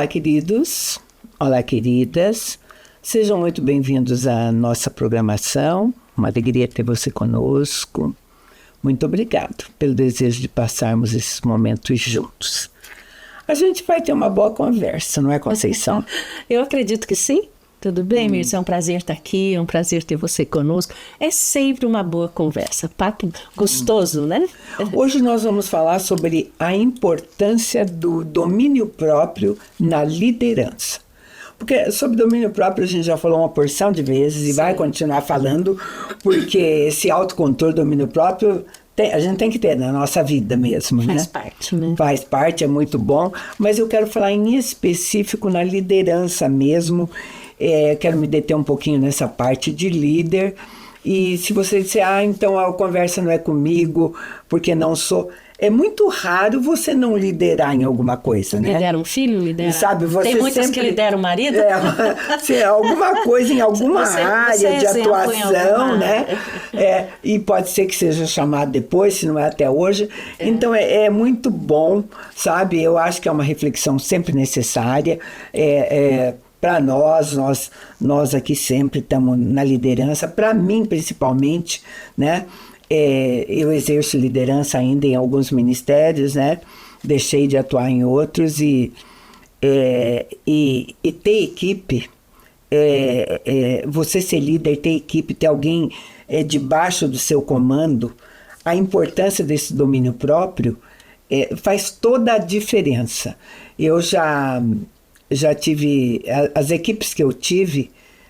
Olá, queridos. Olá, queridas. Sejam muito bem-vindos à nossa programação. Uma alegria ter você conosco. Muito obrigado pelo desejo de passarmos esses momentos juntos. A gente vai ter uma boa conversa, não é, Conceição? Eu acredito que sim. Tudo bem, Mirtz? É um prazer estar aqui, é um prazer ter você conosco. É sempre uma boa conversa, papo gostoso, né? Hoje nós vamos falar sobre a importância do domínio próprio na liderança. Porque sobre domínio próprio a gente já falou uma porção de vezes e vai continuar falando, porque esse autocontrole, domínio próprio, a gente tem que ter na nossa vida mesmo, né? Faz parte, né? Faz parte, é muito bom, mas eu quero falar em específico na liderança mesmo. Quero me deter um pouquinho nessa parte de líder. E se você disser, então a conversa não é comigo, porque não sou... É muito raro você não liderar em alguma coisa, né? Lidera um filho, lidera... Sabe, você tem muitas sempre... que lideram o marido. Alguma coisa em alguma área de atuação, né? E pode ser que seja chamado depois, se não é até hoje. Então é muito bom, sabe? Eu acho que é uma reflexão sempre necessária. Para nós aqui sempre estamos na liderança, para mim principalmente, né? Eu exerço liderança ainda em alguns ministérios, né? Deixei de atuar em outros e ter equipe, você ser líder, ter equipe, ter alguém debaixo do seu comando, a importância desse domínio próprio faz toda a diferença. Eu já tive, as equipes que eu tive,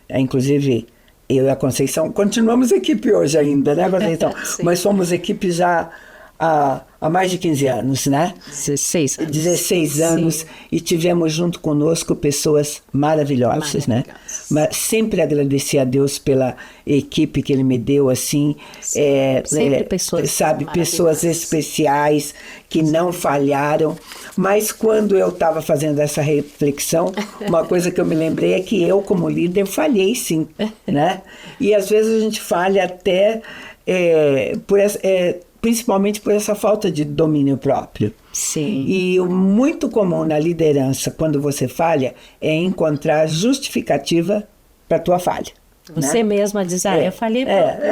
inclusive eu e a Conceição, continuamos equipe hoje ainda, né, Conceição? Mas somos equipe já há mais de 15 anos, né? 16 anos. Sim. E tivemos junto conosco pessoas maravilhosas, né? Mas sempre agradeci a Deus pela equipe que Ele me deu, assim. Sempre pessoas, sabe, pessoas especiais que não falharam. Mas quando eu estava fazendo essa reflexão, uma coisa que eu me lembrei é que eu, como líder, falhei sim, né? E às vezes a gente falha até principalmente por essa falta de domínio próprio. Sim. E o muito comum na liderança, quando você falha, é encontrar justificativa para a tua falha. Você mesma diz, eu falhei...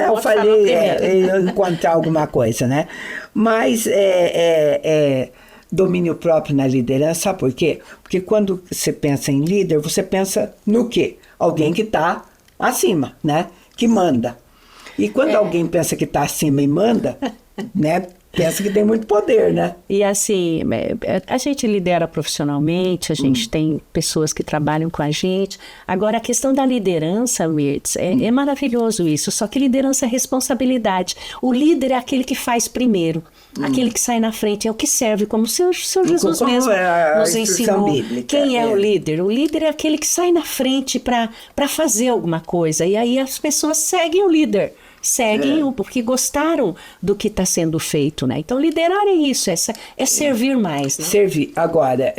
eu falhei, encontrar alguma coisa, né? Mas domínio próprio na liderança, sabe por quê? Porque quando você pensa em líder, você pensa no quê? Alguém que está acima, né? Que manda. E quando alguém pensa que está acima e manda, né? Pensa que tem muito poder, né? E assim, a gente lidera profissionalmente, a gente tem pessoas que trabalham com a gente. Agora, a questão da liderança, Mirtz, é maravilhoso isso, só que liderança é responsabilidade. O líder é aquele que faz primeiro, aquele que sai na frente, é o que serve, como o Senhor Jesus mesmo nos ensinou. Bíblica, Quem é o líder? O líder é aquele que sai na frente para fazer alguma coisa, e aí as pessoas seguem o líder. Seguem-o porque gostaram do que está sendo feito, né? Então, liderar é isso, é servir mais. Né? Servir. Agora,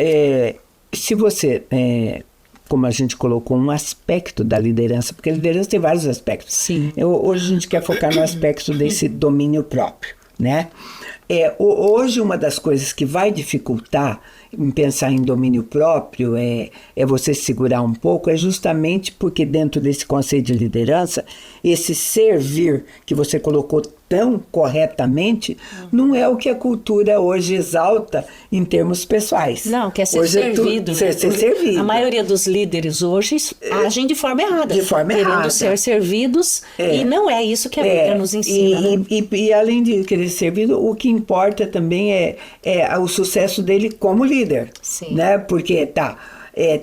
se você, como a gente colocou, um aspecto da liderança, porque a liderança tem vários aspectos. Sim. Hoje a gente quer focar no aspecto desse domínio próprio, né? Hoje, uma das coisas que vai dificultar em pensar em domínio próprio é você segurar um pouco, é justamente porque dentro desse conceito de liderança, esse servir que você colocou tão corretamente, não é o que a cultura hoje exalta em termos pessoais. Não, quer ser servido. Ser servido. A maioria dos líderes hoje agem de forma errada. De forma errada. Querendo ser servidos, e não é isso que a Bíblia nos ensina. E além de querer ser servido, o que importa também é o sucesso dele como líder. Sim. Né? Porque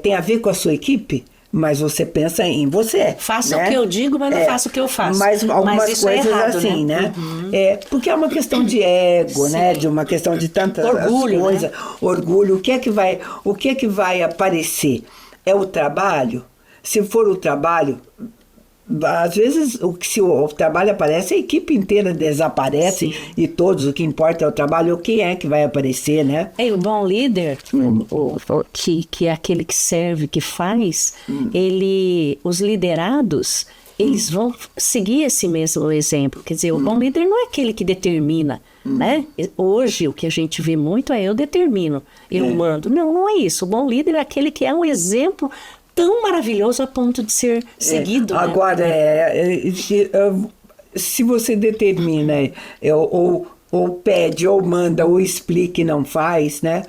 tem a ver com a sua equipe, mas você pensa em você. Faça né? o que eu digo, mas não faça o que eu faço. Mas algumas isso coisas é errado, assim, né? Uhum. Porque é uma questão de ego, né? De uma questão de tantas coisas. Né? Orgulho. O que é que vai aparecer? É o trabalho? Se for o trabalho... Às vezes, se o trabalho aparece, a equipe inteira desaparece. Sim. E todos, o que importa é o trabalho, quem é que vai aparecer, né? O bom líder, que é aquele que serve, que faz, os liderados, eles vão seguir esse mesmo exemplo. Quer dizer, o bom líder não é aquele que determina, né? Hoje, o que a gente vê muito é eu determino, eu mando. Não, não é isso. O bom líder é aquele que é um exemplo tão maravilhoso a ponto de ser seguido. Né? Agora, se você determina, ou pede, ou manda, ou explica e não faz, né?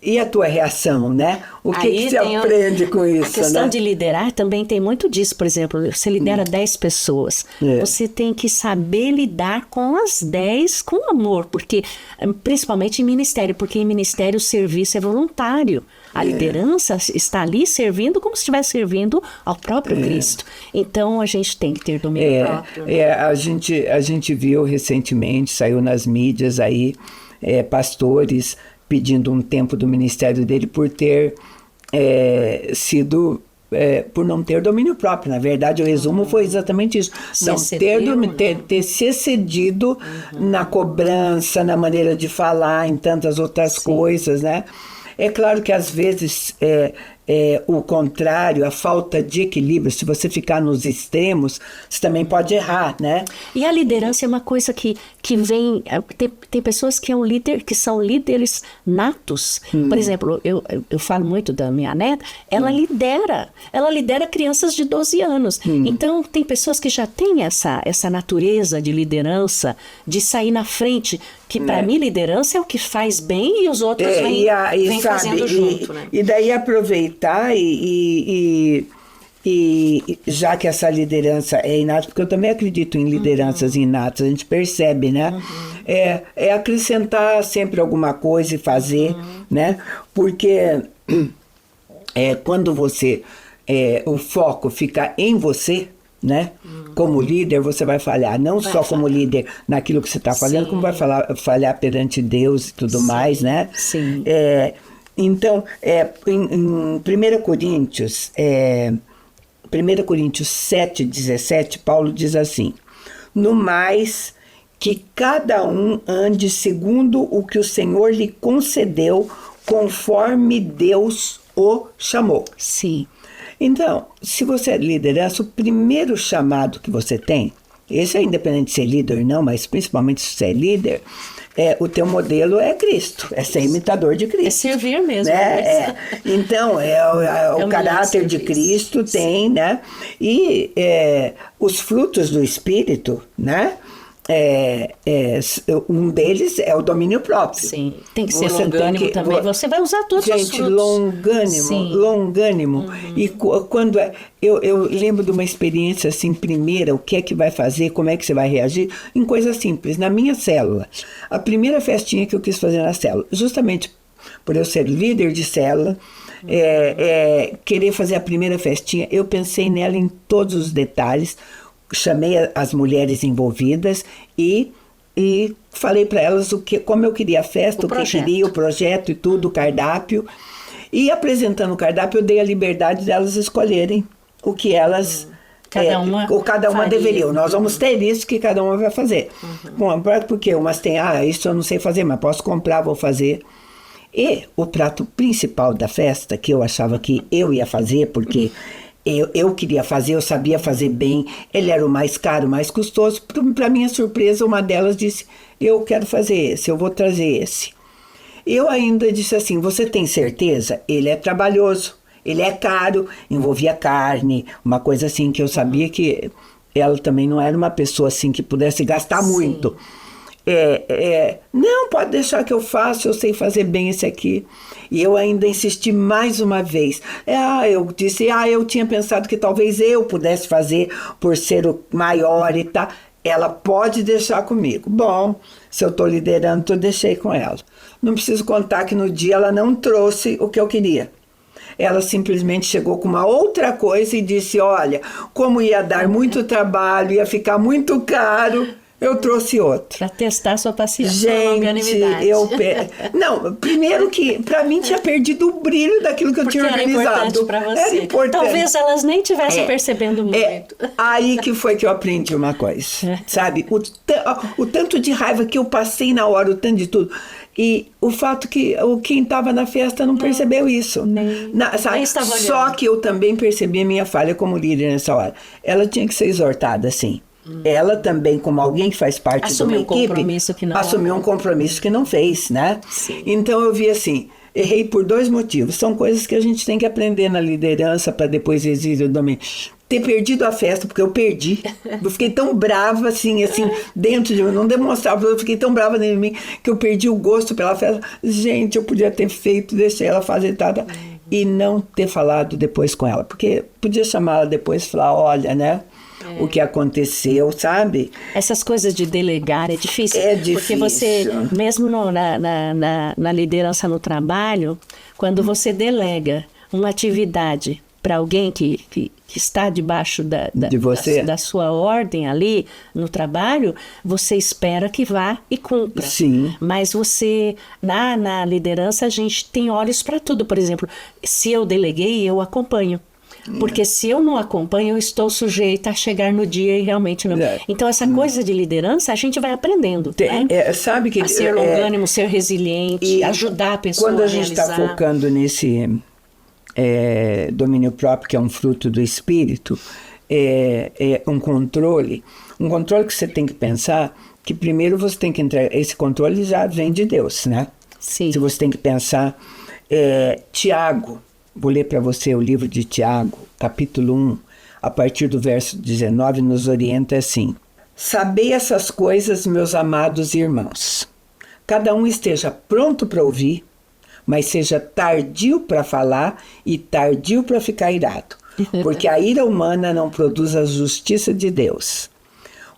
E a tua reação, né? O que você aprende com isso, A questão né? de liderar também tem muito disso. Por exemplo, você lidera 10 pessoas. Você tem que saber lidar com as 10 com amor. Porque, principalmente em ministério, porque em ministério o serviço é voluntário. A liderança está ali servindo como se estivesse servindo ao próprio Cristo. Então, a gente tem que ter domínio próprio. Né? A gente viu recentemente, saiu nas mídias aí, pastores pedindo um tempo do ministério dele por ter por não ter domínio próprio. Na verdade, o resumo foi exatamente isso. Ter se excedido na cobrança, na maneira de falar, em tantas outras coisas, né? É claro que às vezes o contrário, a falta de equilíbrio, se você ficar nos extremos, você também pode errar, né? E a liderança é uma coisa que vem... Tem pessoas que são líderes natos. Por exemplo, eu falo muito da minha neta, ela lidera crianças de 12 anos. Então, tem pessoas que já têm essa natureza de liderança, de sair na frente, que para mim liderança é o que faz bem e os outros vêm fazendo junto. Né? E daí aproveitar e já que essa liderança é inata, porque eu também acredito em lideranças inatas, a gente percebe, né? É acrescentar sempre alguma coisa e fazer, né? Porque quando você, o foco fica em você, né? Como líder, você vai falhar, não só como líder naquilo que você está fazendo, como vai falhar perante Deus e tudo mais, né? Sim. Então, em 1 Coríntios 7:17, Paulo diz assim: no mais, que cada um ande segundo o que o Senhor lhe concedeu, conforme Deus o chamou. Sim. Então, se você é liderança, o primeiro chamado que você tem, esse é independente de ser líder ou não, mas principalmente se você é líder, o teu modelo é Cristo, é ser imitador de Cristo. É servir mesmo. Né? Então, o caráter de Cristo tem, né? E os frutos do Espírito, né? Um deles é o domínio próprio. Sim, tem que ser longânimo também. Você vai usar todos os frutos. Longânimo. E quando eu lembro de uma experiência assim, primeira, o que é que vai fazer, como é que você vai reagir, em coisas simples. Na minha célula, a primeira festinha que eu quis fazer na célula, justamente por eu ser líder de célula, querer fazer a primeira festinha, eu pensei nela em todos os detalhes, chamei as mulheres envolvidas e falei para elas como eu queria a festa, o que queria, o projeto e tudo, o cardápio. E apresentando o cardápio, eu dei a liberdade delas escolherem o que elas... Cada uma deveria. Nós vamos ter isso que cada uma vai fazer. Bom, porque umas têm, isso eu não sei fazer, mas posso comprar, vou fazer. E o prato principal da festa, que eu achava que eu ia fazer, porque... Eu queria fazer, eu sabia fazer bem, ele era o mais caro, o mais custoso. Para minha surpresa, uma delas disse, eu quero fazer esse, eu vou trazer esse. Eu ainda disse assim, você tem certeza? Ele é trabalhoso, ele é caro, envolvia carne, uma coisa assim que eu sabia que ela também não era uma pessoa assim que pudesse gastar muito. Não, pode deixar que eu faço, eu sei fazer bem esse aqui. E eu ainda insisti mais uma vez. Eu disse, eu tinha pensado que talvez eu pudesse fazer por ser o maior e tal. Ela pode deixar comigo. Bom, se eu estou liderando, eu deixei com ela. Não preciso contar que no dia ela não trouxe o que eu queria. Ela simplesmente chegou com uma outra coisa e disse, olha, como ia dar muito trabalho, ia ficar muito caro... Eu trouxe outro. Para testar sua paciência. Gente, não, primeiro que para mim tinha perdido o brilho daquilo que eu tinha organizado. Era importante para você. Era importante. Talvez elas nem estivessem percebendo muito. Aí que foi que eu aprendi uma coisa, sabe? O tanto de raiva que eu passei na hora, o tanto de tudo. E o fato que quem estava na festa não percebeu isso. Sabe? Nem estava olhando. Só que eu também percebi a minha falha como líder nessa hora. Ela tinha que ser exortada, assim. Ela também, como alguém que faz parte Assumiu de uma equipe, assumiu um compromisso que não fez, né? Sim. Então eu vi assim, errei por 2 motivos. São coisas que a gente tem que aprender na liderança para depois exercer o domínio. Ter perdido a festa, porque eu perdi. Eu fiquei tão brava, assim, dentro de mim. Não demonstrava, eu fiquei tão brava dentro de mim que eu perdi o gosto pela festa. Gente, eu podia ter feito, deixei ela fazer tal. E não ter falado depois com ela. Porque podia chamar ela depois e falar, olha, né? O que aconteceu, sabe? Essas coisas de delegar é difícil. É difícil. Porque você, mesmo na liderança no trabalho, quando você delega uma atividade para alguém que está debaixo de você, da sua ordem ali no trabalho, você espera que vá e cumpra. Sim. Mas você, na liderança, a gente tem olhos para tudo. Por exemplo, se eu deleguei, eu acompanho. Porque se eu não acompanho, eu estou sujeita a chegar no dia e realmente não. Então, essa coisa de liderança, a gente vai aprendendo. Né? Sabe que, a ser longânimo, ser resiliente, ajudar a pessoa a realizar. Quando a gente está focando nesse domínio próprio, que é um fruto do espírito, é um controle que você tem que pensar que primeiro você tem que entrar, esse controle já vem de Deus, né? Sim. Se você tem que pensar, Tiago, vou ler para você o livro de Tiago, capítulo 1, a partir do verso 19, nos orienta assim: sabei essas coisas, meus amados irmãos. Cada um esteja pronto para ouvir, mas seja tardio para falar e tardio para ficar irado, porque a ira humana não produz a justiça de Deus.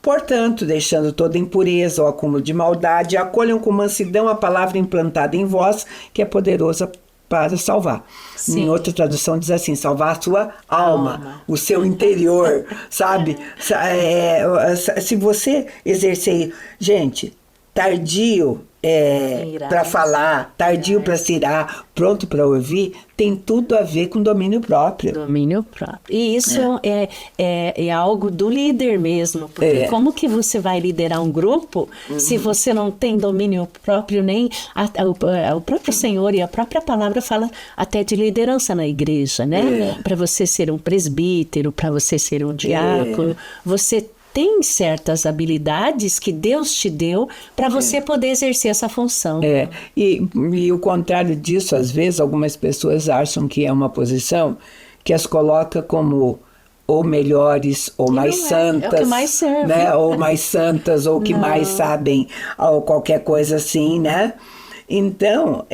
Portanto, deixando toda impureza ou acúmulo de maldade, acolham com mansidão a palavra implantada em vós, que é poderosa para salvar. Sim. Em outra tradução diz assim, salvar a sua alma. O seu interior, sabe? Se você exercer... Gente, tardio para falar, tardio para se irar, pronto para ouvir, tem tudo a ver com domínio próprio. Domínio próprio. E isso é algo do líder mesmo. Porque como que você vai liderar um grupo se você não tem domínio próprio, nem o próprio Senhor e a própria palavra fala até de liderança na igreja, né? Para você ser um presbítero, para você ser um diácono, você tem certas habilidades que Deus te deu para você poder exercer essa função. E o contrário disso, às vezes, algumas pessoas acham que é uma posição que as coloca como ou melhores, ou mais santas. É o que mais serve. Né? Ou mais santas, ou que mais sabem, ou qualquer coisa assim, né? Então,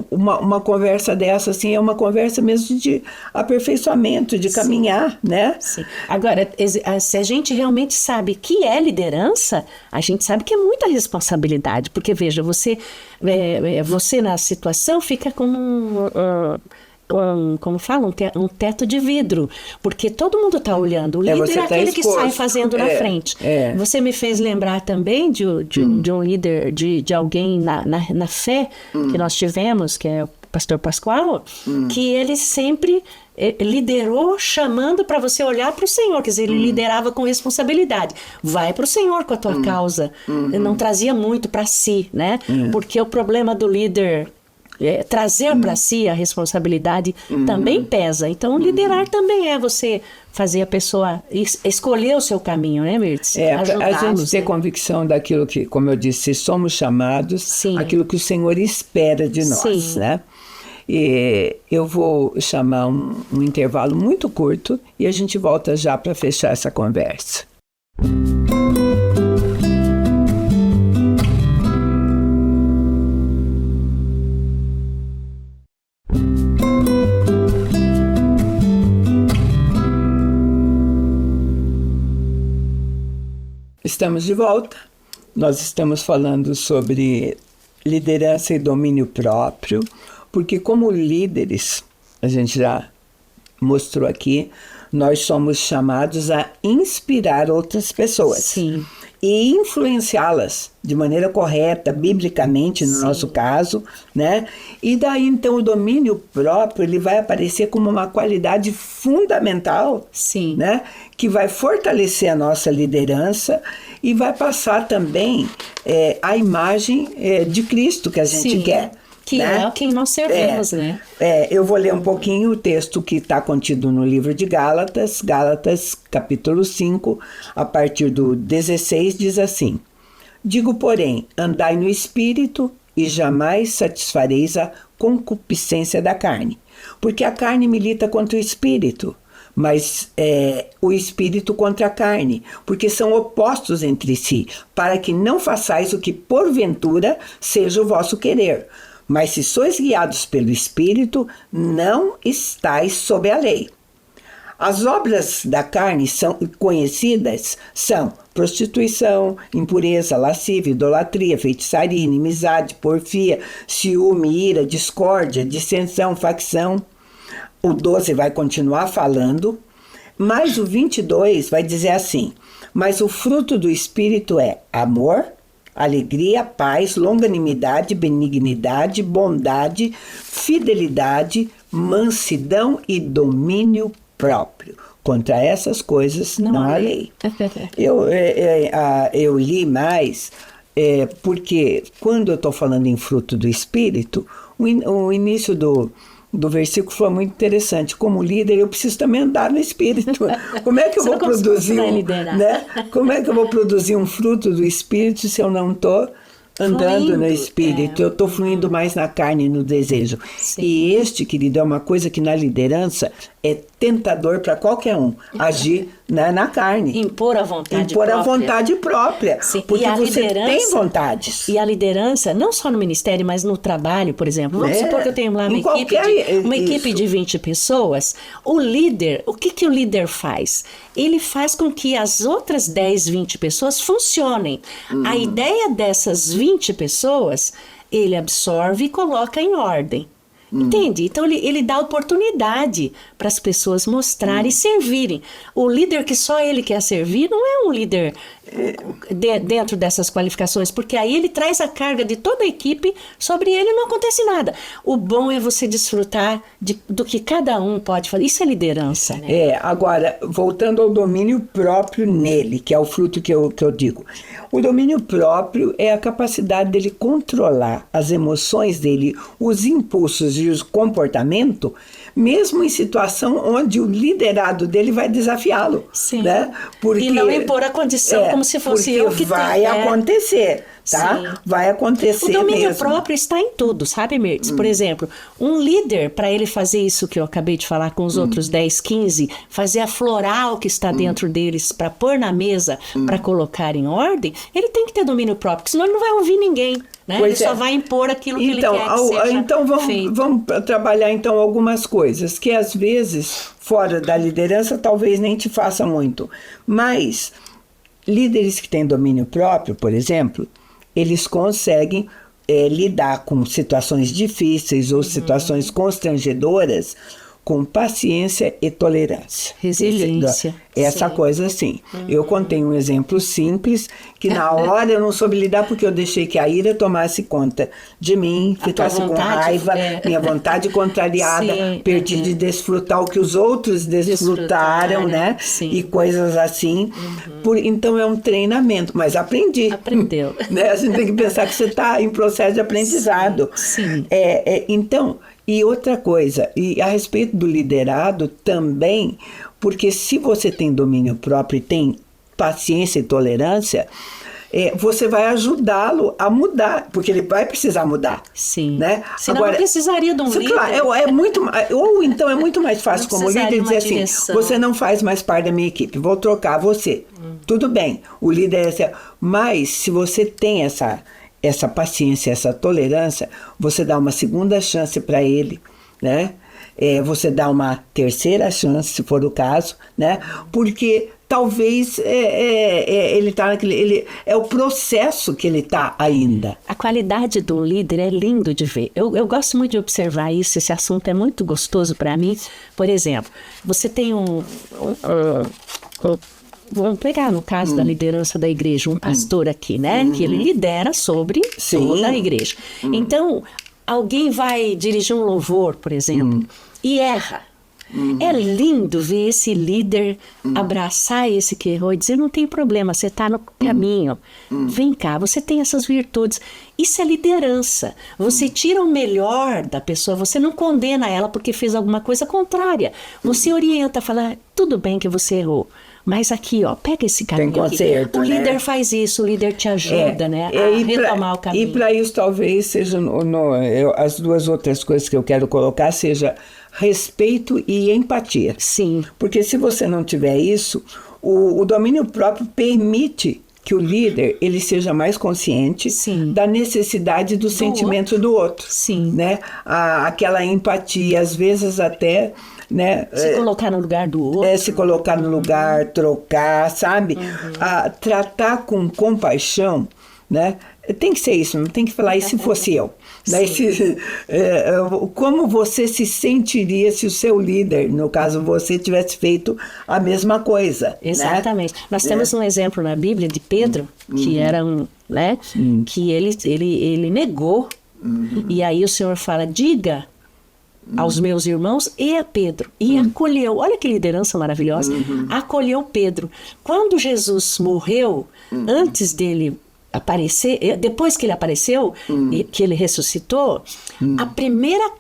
uma conversa dessa assim, é uma conversa mesmo de aperfeiçoamento, de caminhar, né? Sim. Agora, se a gente realmente sabe que é liderança, a gente sabe que é muita responsabilidade, porque veja, você na situação fica com como fala, um teto de vidro, porque todo mundo está olhando. O líder é aquele que sai fazendo na frente. Você me fez lembrar também de um líder, de alguém na fé que nós tivemos, que é o pastor Pascoal, que ele sempre liderou chamando para você olhar para o Senhor, quer dizer, ele liderava com responsabilidade. Vai para o Senhor com a tua causa. Ele não trazia muito para si, né? Porque o problema do líder... trazer para si a responsabilidade também pesa. Então, liderar também é você fazer a pessoa escolher o seu caminho, né, Mirtz? A gente ter convicção daquilo que, como eu disse, somos chamados, aquilo que o Senhor espera de nós, né? E eu vou chamar um intervalo muito curto e a gente volta já para fechar essa conversa. Estamos de volta. Nós estamos falando sobre liderança e domínio próprio, porque como líderes, a gente já mostrou aqui, nós somos chamados a inspirar outras pessoas. Sim. e influenciá-las de maneira correta, biblicamente, no nosso caso, né? E daí, então, o domínio próprio, ele vai aparecer como uma qualidade fundamental, Sim. né? Que vai fortalecer a nossa liderança e vai passar também a imagem de Cristo que a gente quer. Que né? é quem nós servimos, né? Eu vou ler um pouquinho o texto que está contido no livro de Gálatas, Gálatas capítulo 5, a partir do 16, diz assim: Digo, porém, andai no Espírito e jamais satisfareis a concupiscência da carne, porque a carne milita contra o Espírito, mas o Espírito contra a carne, porque são opostos entre si, para que não façais o que porventura seja o vosso querer. Mas se sois guiados pelo Espírito, não estáis sob a lei. As obras da carne são conhecidas, são prostituição, impureza, lascívia, idolatria, feitiçaria, inimizade, porfia, ciúme, ira, discórdia, dissensão, facção. O 12 vai continuar falando, mas o 22 vai dizer assim: mas o fruto do Espírito é amor, alegria, paz, longanimidade, benignidade, bondade, fidelidade, mansidão e domínio próprio. Contra essas coisas não há lei. Eu li mais porque quando eu estou falando em fruto do Espírito, o início do versículo foi muito interessante. Como líder, eu preciso também andar no Espírito. Como é que eu vou produzir Como é que eu vou produzir um fruto do Espírito se eu não estou andando no Espírito? Eu estou fluindo mais na carne e no desejo. Sim. E este, querido, é uma coisa que na liderança é tentador para qualquer um agir na carne. Impor a vontade própria. Impor a vontade própria. Sim. Porque você tem vontades. E a liderança, não só no ministério, mas no trabalho, por exemplo. Vamos supor que eu tenho lá uma equipe de 20 pessoas. O líder, o que o líder faz? Ele faz com que as outras 10, 20 pessoas funcionem. A ideia dessas 20 pessoas, ele absorve e coloca em ordem. Entende? Então ele dá oportunidade para as pessoas mostrarem e servirem. O líder que só ele quer servir não é um líder dentro dessas qualificações, porque aí ele traz a carga de toda a equipe sobre ele e não acontece nada. O bom é você desfrutar do que cada um pode fazer. Isso é liderança, né? Agora, voltando ao domínio próprio nele, que é o fruto que eu digo. O domínio próprio é a capacidade dele controlar as emoções dele, os impulsos e o comportamento, mesmo em situação onde o liderado dele vai desafiá-lo. Sim. Né? Porque, e não impor a condição como se fosse eu que vai acontecer, tá? Sim. Vai acontecer mesmo. O domínio próprio está em tudo, sabe, Mirtz? Por exemplo, um líder, para ele fazer isso que eu acabei de falar com os outros 10, 15, fazer aflorar o que está dentro deles para pôr na mesa, para colocar em ordem, ele tem que ter domínio próprio, porque senão ele não vai ouvir ninguém. Né? Ele só vai impor aquilo que ele quer que seja então feito. Vamos trabalhar então algumas coisas que às vezes fora da liderança talvez nem te faça muito, mas líderes que têm domínio próprio, por exemplo, eles conseguem lidar com situações difíceis ou situações constrangedoras com paciência e tolerância. Resiliência. Essa coisa assim. Eu contei um exemplo simples, que na hora eu não soube lidar porque eu deixei que a ira tomasse conta de mim, ficasse com raiva, minha vontade contrariada, perdi de desfrutar o que os outros desfrutaram, né? Sim. E coisas assim. Então é um treinamento, mas aprendi. Aprendeu. Né? A gente tem que pensar que você está em processo de aprendizado. Sim. Então, e outra coisa, e a respeito do liderado também, porque se você tem domínio próprio e tem paciência e tolerância, você vai ajudá-lo a mudar, porque ele vai precisar mudar. Sim. Né? Senão Agora, não precisaria de um líder. Claro, ou então é muito mais fácil como líder dizer assim, você não faz mais parte da minha equipe, vou trocar você. Tudo bem, o líder é assim, mas se você tem essa paciência, essa tolerância, você dá uma segunda chance para ele, né? Você dá uma terceira chance, se for o caso, né? Porque talvez ele tá naquele, é o processo que ele está ainda. A qualidade do líder é lindo de ver. Eu gosto muito de observar isso, esse assunto é muito gostoso para mim. Por exemplo, você tem vamos pegar no caso da liderança da igreja, um pastor aqui, né? Que ele lidera sobre toda a igreja. Então, alguém vai dirigir um louvor, por exemplo, e erra. É lindo ver esse líder abraçar esse que errou e dizer, não tem problema, você está no caminho. Vem cá, você tem essas virtudes. Isso é liderança. Você tira o melhor da pessoa, você não condena ela porque fez alguma coisa contrária. Você orienta, fala, tudo bem que você errou, mas aqui, ó, pega esse caminho. Tem conserto, aqui. O líder faz isso, o líder te ajuda, né, a retomar o caminho. E para isso talvez seja, as duas outras coisas que eu quero colocar, seja respeito e empatia. Sim. Porque se você não tiver isso, o domínio próprio permite que o líder ele seja mais consciente da necessidade do sentimento do outro. Sim. Né? Aquela empatia, às vezes até... Né? Se colocar no lugar do outro. Se colocar no lugar, trocar, sabe? Tratar com compaixão, né? Tem que ser isso, não tem que falar, e se fosse eu? Né? Como você se sentiria se o seu líder, no caso você, tivesse feito a mesma coisa? Exatamente. Né? Nós temos um exemplo na Bíblia de Pedro, que era né? Que ele negou, e aí o Senhor fala, diga aos meus irmãos e a Pedro, e acolheu, olha que liderança maravilhosa, acolheu Pedro. Quando Jesus morreu, antes dele aparecer, depois que ele apareceu, que ele ressuscitou,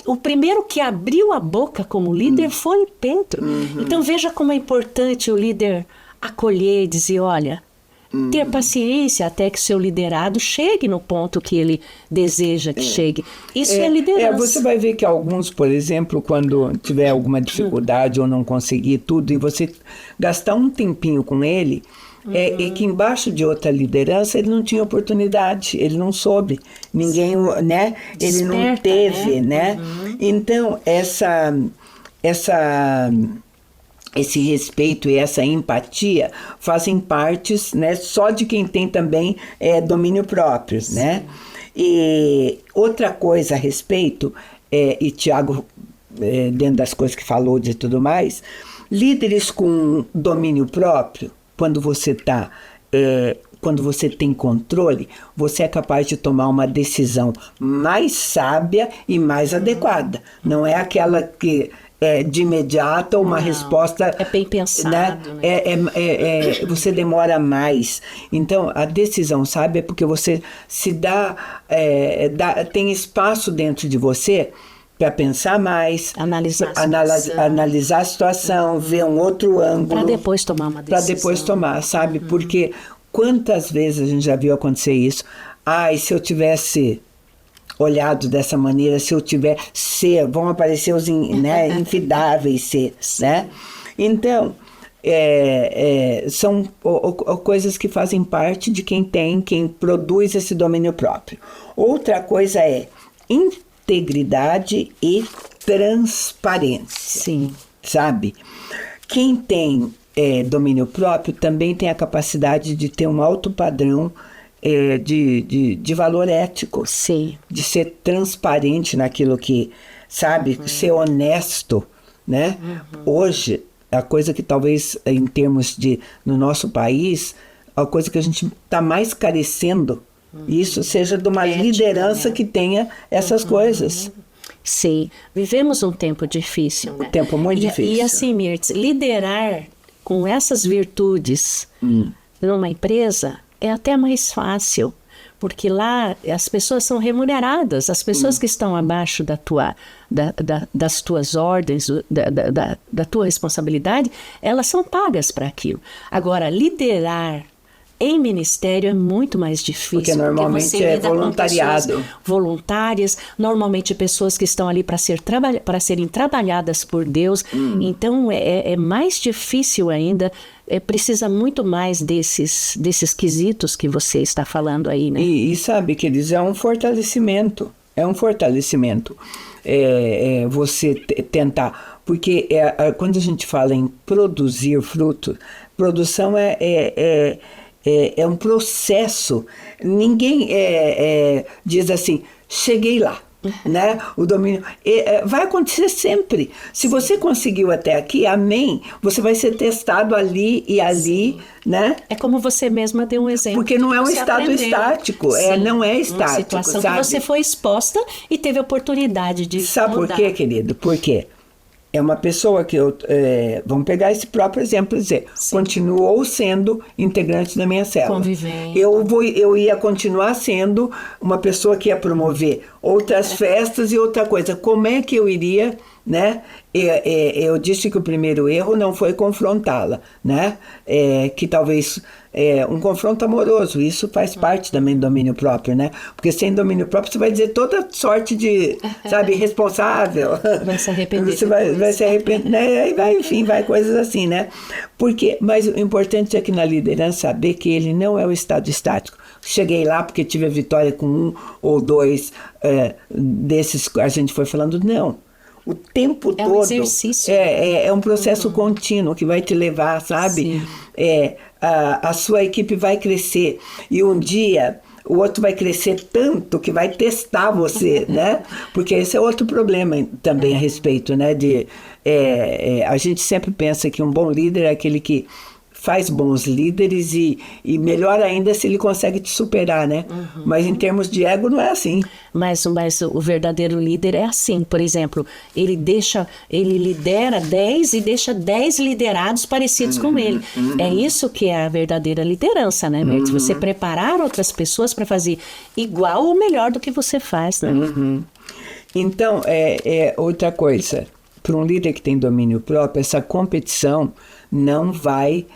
o primeiro que abriu a boca como líder foi Pedro. Então veja como é importante o líder acolher e dizer, olha, ter paciência até que seu liderado chegue no ponto que ele deseja que chegue. Isso é liderança. Você vai ver que alguns, por exemplo, quando tiver alguma dificuldade ou não conseguir tudo, e você gastar um tempinho com ele, é que embaixo de outra liderança ele não tinha oportunidade, ele não soube, ninguém, né? Ele não teve, né? Então, esse respeito e essa empatia fazem partes, né, só de quem tem também domínio próprio, né? E outra coisa a respeito, e Tiago, dentro das coisas que falou de tudo mais, líderes com domínio próprio, quando você tem controle, você é capaz de tomar uma decisão mais sábia e mais adequada. Não é aquela que de imediato uma resposta... É bem pensado. Né? Você demora mais. Então, a decisão sábia é porque você se tem espaço dentro de você para pensar mais, analisar a situação, ver um outro ângulo. Para depois tomar uma decisão. Para depois tomar, sabe? Porque quantas vezes a gente já viu acontecer isso? E se eu tivesse olhado dessa maneira, se eu tiver vão aparecer os infidáveis seres, né? Então, são coisas que fazem parte de quem produz esse domínio próprio. Outra coisa é integridade e transparência. Sim. Sabe? Quem tem domínio próprio também tem a capacidade de ter um alto padrão de valor ético. Sim. De ser transparente naquilo que, sabe? Ser honesto, né? Hoje, a coisa que talvez em termos no nosso país, a coisa que a gente está mais carecendo, isso seja de uma liderança que tenha essas coisas. Sim, vivemos um tempo difícil. Um tempo muito difícil. E assim, Mirtz, liderar com essas virtudes numa empresa é até mais fácil, porque lá as pessoas são remuneradas, as pessoas que estão abaixo das tuas ordens, da tua responsabilidade, elas são pagas para aquilo. Agora, liderar em ministério é muito mais difícil. Porque normalmente é voluntariado. Voluntárias, normalmente pessoas que estão ali para serem trabalhadas por Deus. Então é mais difícil ainda, precisa muito mais desses quesitos que você está falando aí, né? E sabe, queridos, é um fortalecimento. Você tentar, porque quando a gente fala em produzir fruto, produção é um processo. Ninguém diz assim, cheguei lá, né? O domínio vai acontecer sempre. Se você conseguiu até aqui, amém, você vai ser testado ali e ali, né? É como você mesma deu um exemplo. Porque não é um Você estado aprendeu. estático, Sim, não é uma estático, situação sabe? que você foi exposta e teve a oportunidade de Sabe por mudar. quê, querido? Por quê? É uma pessoa que vamos pegar esse próprio exemplo e dizer, continuou sendo integrante da minha célula. Convivendo. Eu ia continuar sendo uma pessoa que ia promover outras festas e outra coisa. Como é que eu iria, né? Eu disse que o primeiro erro não foi confrontá-la, né? Que talvez um confronto amoroso, isso faz parte também do domínio próprio, né? Porque sem domínio próprio você vai dizer toda sorte de, sabe, irresponsável. Vai se arrepender. Você vai se arrepender, né? Aí vai, enfim, vai coisas assim, né? Mas o importante é que na liderança saber que ele não é o estado estático. Cheguei lá porque tive a vitória com um ou dois desses que a gente foi falando, não. O tempo todo. É um exercício. É um processo contínuo que vai te levar, sabe? A sua equipe vai crescer. E um dia o outro vai crescer tanto que vai testar você, né? Porque esse é outro problema também a respeito, né? A gente sempre pensa que um bom líder é aquele que faz bons líderes e melhor ainda se ele consegue te superar, né? Mas em termos de ego não é assim. Mas o verdadeiro líder é assim, por exemplo, ele lidera 10 e deixa 10 liderados parecidos com ele. É isso que é a verdadeira liderança, né, Mertz? Você preparar outras pessoas para fazer igual ou melhor do que você faz, né? Então, outra coisa, para um líder que tem domínio próprio, essa competição não vai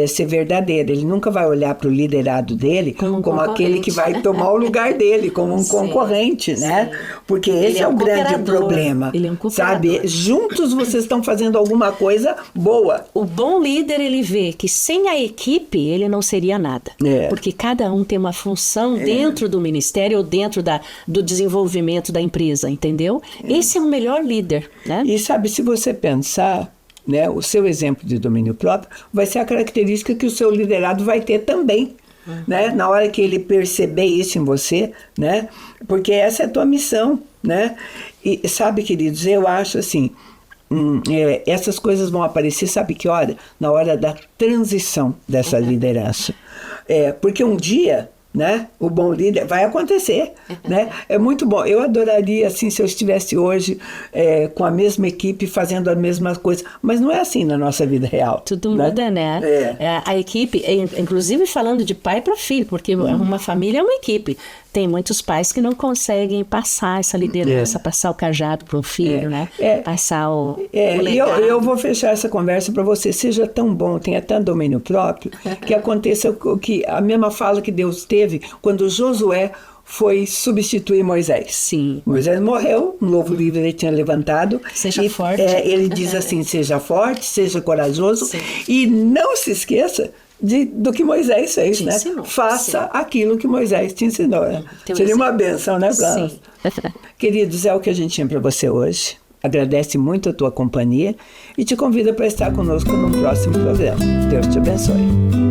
ser verdadeira. Ele nunca vai olhar para o liderado dele como aquele que vai tomar o lugar dele, como um concorrente, né? Porque esse é o grande problema. Ele é um cooperador. Sabe? Juntos vocês estão fazendo alguma coisa boa. O bom líder, ele vê que sem a equipe, ele não seria nada. Porque cada um tem uma função dentro do ministério ou dentro do desenvolvimento da empresa, entendeu? Esse é o melhor líder, né? E sabe, se você pensar, né, o seu exemplo de domínio próprio vai ser a característica que o seu liderado vai ter também, né, na hora que ele perceber isso em você, né, porque essa é a tua missão, né, e sabe, queridos, eu acho assim, essas coisas vão aparecer, sabe que hora? Na hora da transição dessa liderança, porque um dia, né, o bom líder vai acontecer, né? É muito bom. Eu adoraria assim se eu estivesse hoje com a mesma equipe fazendo a mesma coisa, mas não é assim na nossa vida real. Tudo muda, né? A equipe, inclusive falando de pai para filho, porque uma família é uma equipe. Tem muitos pais que não conseguem passar essa liderança, passar o cajado para o filho, né? Passar o legado. Eu vou fechar essa conversa para você. Seja tão bom, tenha tanto domínio próprio, que aconteça a mesma fala que Deus teve quando Josué foi substituir Moisés. Sim. Moisés morreu, um novo líder ele tinha levantado. Seja forte. Ele diz assim, seja forte, seja corajoso. Sim. E não se esqueça do que Moisés fez, né? Ensinou, faça aquilo que Moisés te ensinou. Seria uma bênção, né? Sim. Queridos, é o que a gente tinha para você hoje. Agradece muito a tua companhia e te convida para estar conosco num próximo programa. Deus te abençoe.